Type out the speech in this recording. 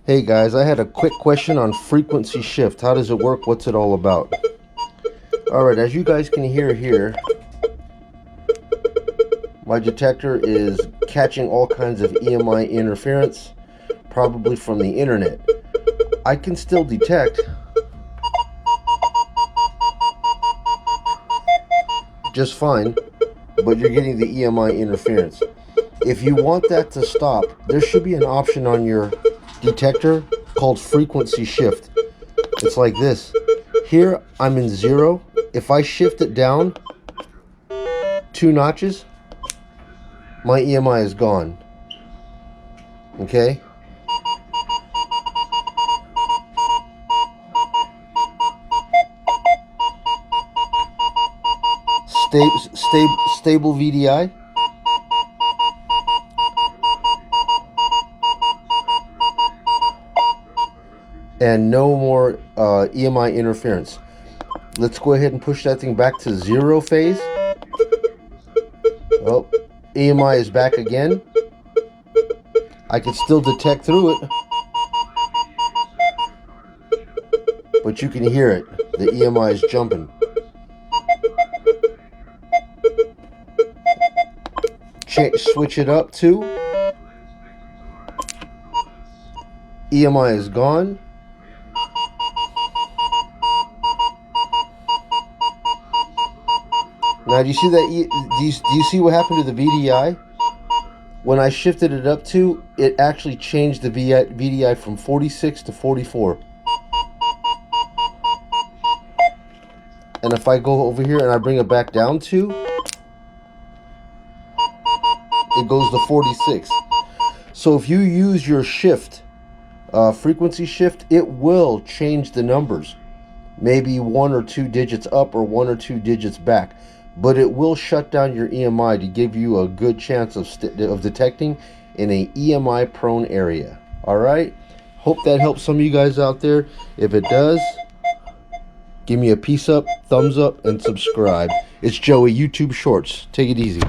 Hey guys, I had a quick question on frequency shift. How does it work? What's it all about? Alright, as you guys can hear here, my detector is catching all kinds of EMI interference, probably from the internet. I can still detect just fine, but you're getting the EMI interference. If you want that to stop, there should be an option on your detector called frequency shift. It's like this. Here I'm in 0. If I shift it down 2 notches, my EMI is gone. Okay? Stable VDI. And no more EMI interference. Let's go ahead and push that thing back to 0 phase. Oh, EMI is back again. I can still detect through it, but you can hear it. The EMI is jumping. Switch it up to EMI is gone. Now, do you see that? Do you see what happened to the VDI? When I shifted it up to, it actually changed the VDI from 46 to 44. And if I go over here and I bring it back down to, it goes to 46. So if you use your shift, frequency shift, it will change the numbers. Maybe 1 or 2 digits up or 1 or 2 digits back. But it will shut down your EMI to give you a good chance of detecting in a EMI prone area. Alright? Hope that helps some of you guys out there. If it does, give me a peace up, thumbs up, and subscribe. It's Joey, YouTube Shorts. Take it easy.